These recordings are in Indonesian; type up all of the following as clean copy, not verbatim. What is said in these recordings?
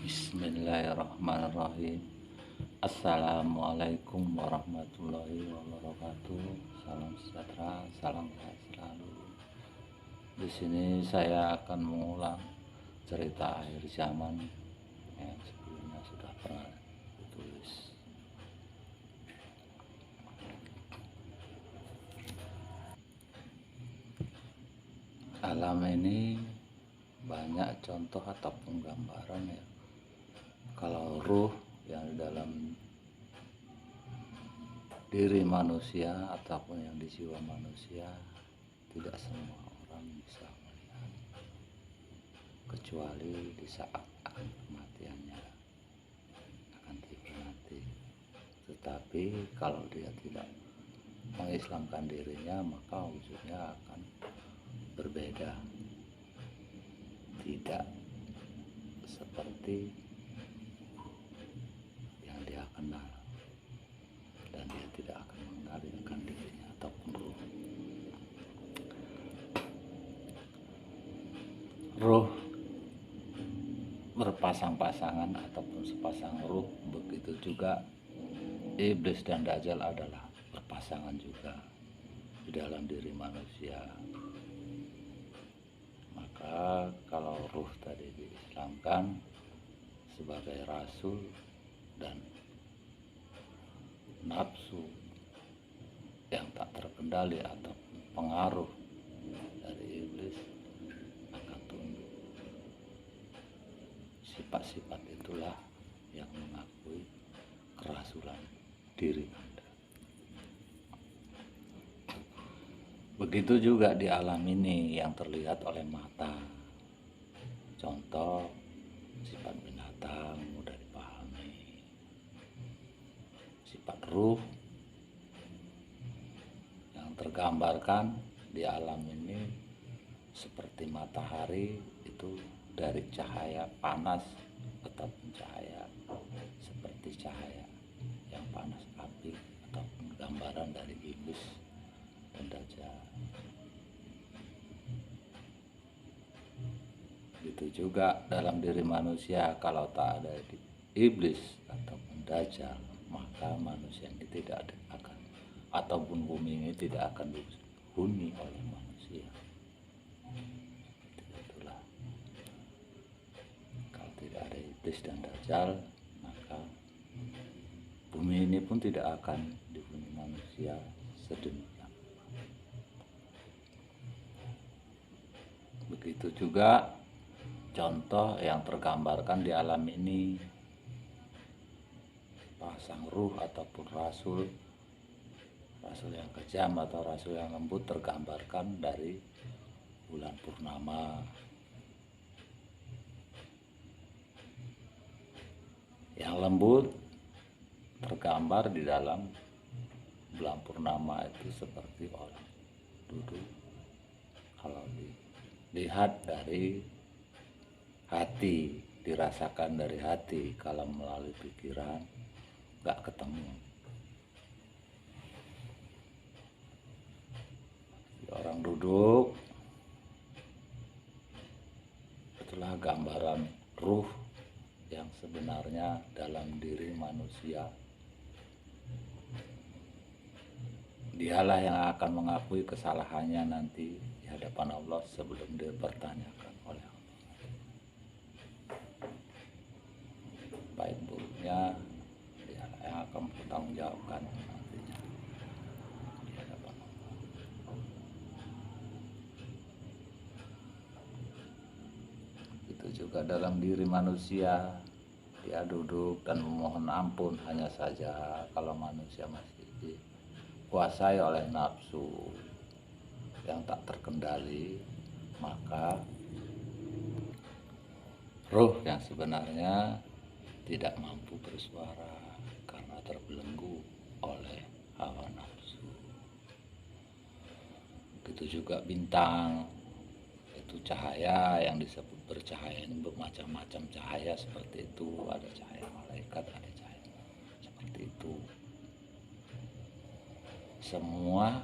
Bismillahirrahmanirrahim. Assalamualaikum warahmatullahi wabarakatuh. Salam sejahtera, salam sehat selalu. Di sini saya akan mengulang cerita akhir zaman yang sebelumnya sudah pernah ditulis. Alam ini banyak contoh ataupun gambaran ya. Kalau ruh yang di dalam diri manusia ataupun yang di jiwa manusia, tidak semua orang bisa melihat, kecuali di saat akan kematiannya akan tiba nanti. Tetapi kalau dia tidak mengislamkan dirinya, maka wujudnya akan berbeda, tidak seperti yang dia kenal, dan dia tidak akan mengenali akan dirinya ataupun ruh berpasang-pasangan ataupun sepasang ruh. Begitu juga iblis dan dajjal adalah berpasangan juga di dalam diri manusia. Maka kalau ruh tadi diislamkan sebagai rasul dan nafsu yang tak terkendali atau pengaruh dari iblis akan tunduk. Sifat-sifat itulah yang mengakui kerasulan diri Anda. Begitu juga di alam ini yang terlihat oleh mata. Contoh, sifat binatang mudah dipahami. Sifat ruh yang tergambarkan di alam ini seperti matahari, itu dari cahaya panas ataupun cahaya seperti cahaya yang panas api, ataupun gambaran dari iblis dan dajjal. Begitu juga dalam diri manusia, kalau tak ada iblis ataupun dajjal, maka manusia ini tidak akan, ataupun bumi ini tidak akan dihuni oleh manusia. Itulah, kalau tidak ada iblis dan dajjal, maka bumi ini pun tidak akan dihuni manusia sedemikian. Begitu juga contoh yang tergambarkan di alam ini, pasang ruh ataupun rasul yang kejam atau rasul yang lembut tergambarkan dari bulan purnama. Yang lembut tergambar di dalam bulan purnama itu seperti orang duduk. Kalau dilihat dari hati, dirasakan dari hati, kalau melalui pikiran gak ketemu. Orang duduk, itulah gambaran ruh yang sebenarnya dalam diri manusia. Dialah yang akan mengakui kesalahannya nanti di hadapan Allah sebelum dipertanyakan oleh Allah. Baik buruknya dialah yang akan bertanggungjawabkan nantinya di hadapan Allah. Itu juga dalam diri manusia, dia duduk dan memohon ampun. Hanya saja kalau manusia masih dikuasai oleh nafsu yang tak terkendali, maka ruh yang sebenarnya tidak mampu bersuara karena terbelenggu oleh hawa nafsu. Begitu juga bintang, itu cahaya yang disebut bercahaya ini bermacam-macam cahaya seperti itu. Ada cahaya malaikat, ada cahaya seperti itu. Semua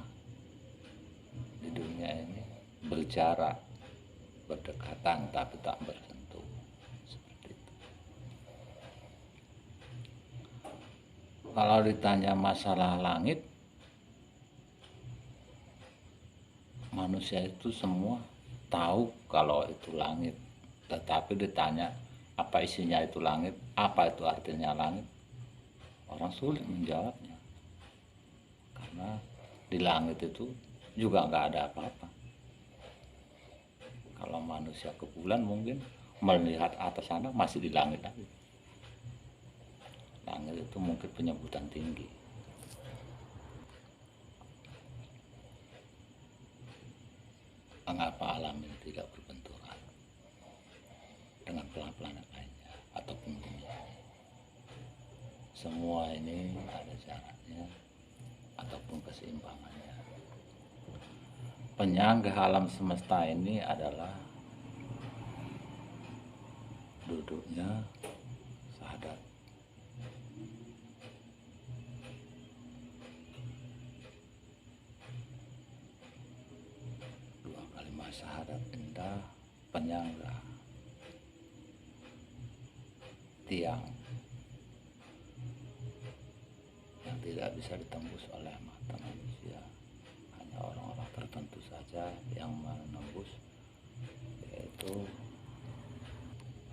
di dunia ini berjarak, berdekatan tapi tak bersentuh, seperti itu. Kalau ditanya masalah langit, manusia itu semua tahu kalau itu langit. Tetapi ditanya apa isinya itu langit, apa itu artinya langit, orang sulit menjawabnya. Karena di langit itu juga nggak ada apa-apa. Kalau manusia ke bulan mungkin melihat atas sana masih di langit lagi. Langit itu mungkin penyebutan tinggi. Mengapa alam ini tidak berbenturan dengan planet-planet lainnya ataupun bumi? Semua ini ada jaraknya ataupun keseimbangannya. Penyangga alam semesta ini adalah duduknya sahadat. Dua kalimat sahadat indah, penyangga tiang yang tidak bisa ditembus oleh mata manusia. Hanya orang-orang tertentu saja yang menembus, yaitu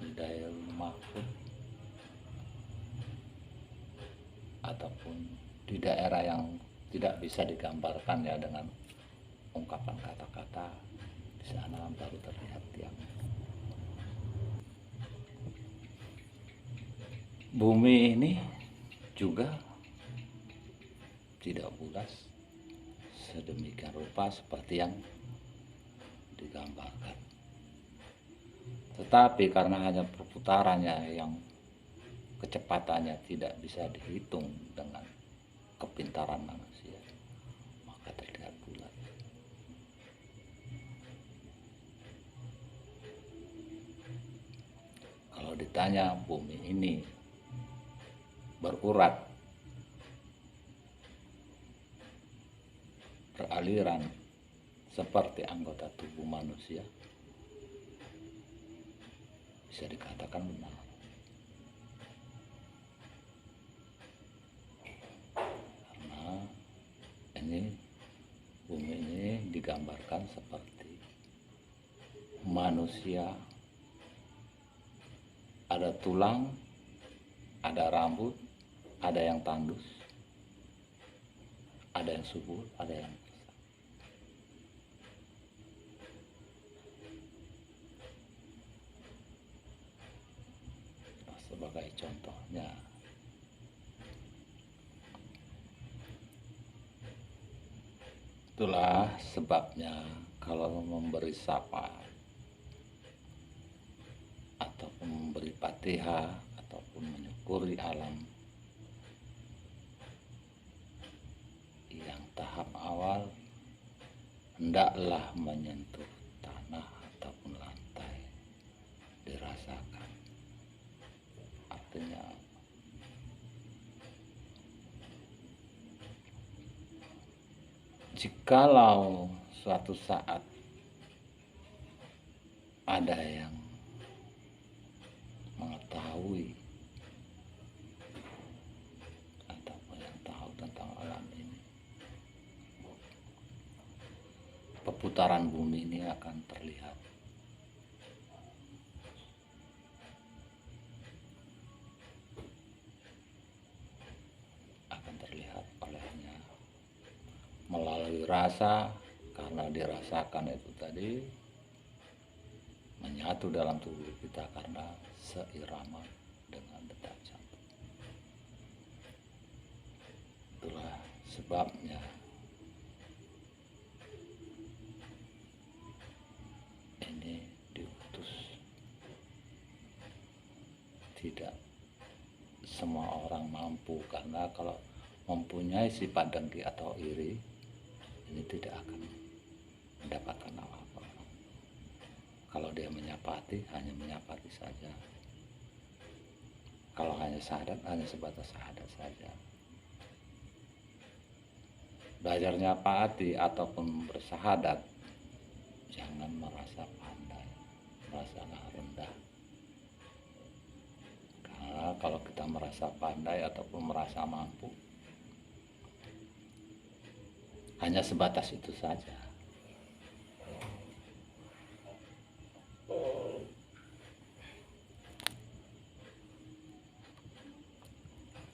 Hidayah Mahfud ataupun di daerah yang tidak bisa digambarkan ya dengan ungkapan kata-kata. Di sana baru terlihat tiang. Bumi ini juga tidak bulas sedemikian rupa seperti yang digambarkan. Tetapi karena hanya perputarannya yang kecepatannya tidak bisa dihitung dengan kepintaran manusia, maka terlihat bulat. Kalau ditanya bumi ini berurat, beraliran seperti anggota tubuh manusia, bisa dikatakan benar. Karena ini bumi ini digambarkan seperti manusia, ada tulang, ada rambut, ada yang tandus, ada yang subur, ada yang sebagai contohnya. Itulah sebabnya kalau memberi syafaat ataupun memberi Fatihah ataupun menyukuri alam yang tahap awal, hendaklah menyentuh tanah ataupun lantai, dirasakan. Artinya jikalau suatu saat ada yang mengetahui ataupun yang tahu tentang alam ini, perputaran bumi ini akan terlihat. Akan terlihat olehnya melalui rasa, karena dirasakan itu tadi menyatu dalam tubuh kita karena seirama dengan detak jantung. Itulah sebabnya ini diutus. Tidak semua orang mampu, karena kalau mempunyai sifat dengki atau iri, ini tidak akan mendapatkan apa-apa. Kalau dia menyapati, hanya menyapati saja. Kalau hanya syahadat, hanya sebatas syahadat saja. Belajar nyapati ataupun bersyahadat, jangan merasa pandai, merasa rendah. Karena kalau kita merasa pandai ataupun merasa mampu. Hanya sebatas itu saja.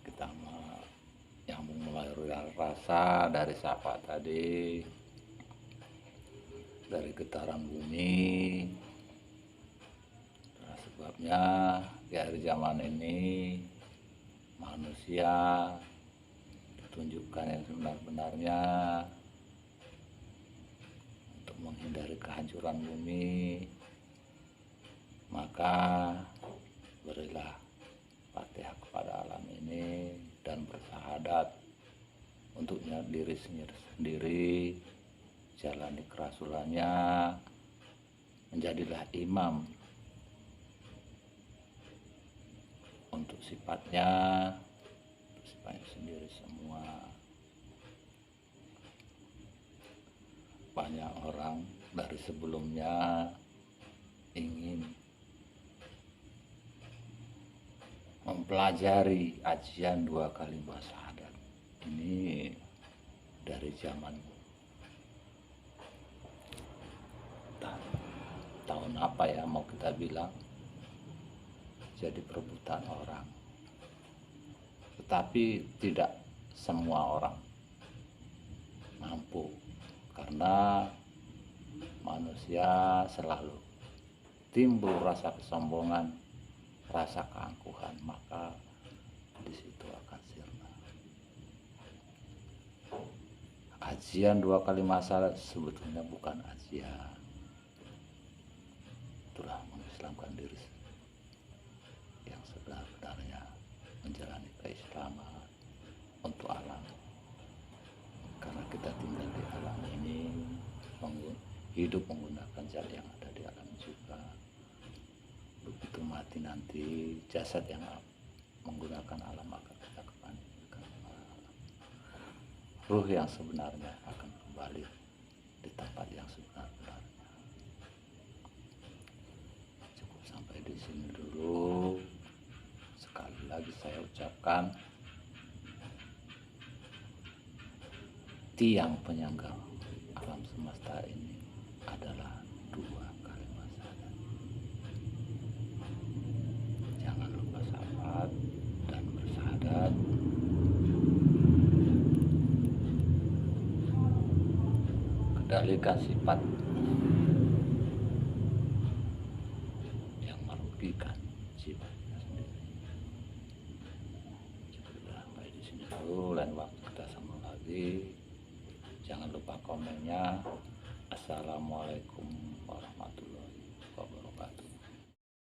Kita yang memulai rasa dari siapa tadi, dari getaran bumi. Nah, sebabnya di akhir zaman ini manusia ditunjukkan yang sebenar-benarnya untuk menghindari kehancuran bumi. Maka berilah Fatihah kepada alam ini dan bersahadat untuk diri sendiri, jalani kerasulannya, menjadilah imam untuk sifatnya sendiri semua. Banyak orang dari sebelumnya ingin mempelajari ajian 2 kali syahadat ini dari zaman tahun apa ya mau kita bilang, jadi perebutan orang. Tetapi tidak semua orang mampu, karena manusia selalu timbul rasa kesombongan, rasa keangkuhan, maka di situ akan sirna. Ajian 2 kali syahadat sebetulnya bukan ajian, itulah mengislamkan diri yang sebenar-benarnya, menjalani keislaman untuk alam. Karena kita tinggal di alam ini, hidup menggunakan zat yang ada di alam juga. Begitu mati nanti, jasad yang menggunakan alam akan kita kembalikan ke alam. Ruh yang sebenarnya akan kembali di tempat yang sebenar-benarnya. Cukup sampai di sini dulu. Sekali lagi saya ucapkan, tiang penyangga alam semesta ini adalah 2 kali syahadat. Jangan lupa sahabat dan bersyahadat. Kendalikan sifat yang merugikan sifatnya sendiri. Sudah sampai di sini dulu, lain waktu kita sambung lagi. Jangan lupa komennya. Assalamualaikum warahmatullahi wabarakatuh.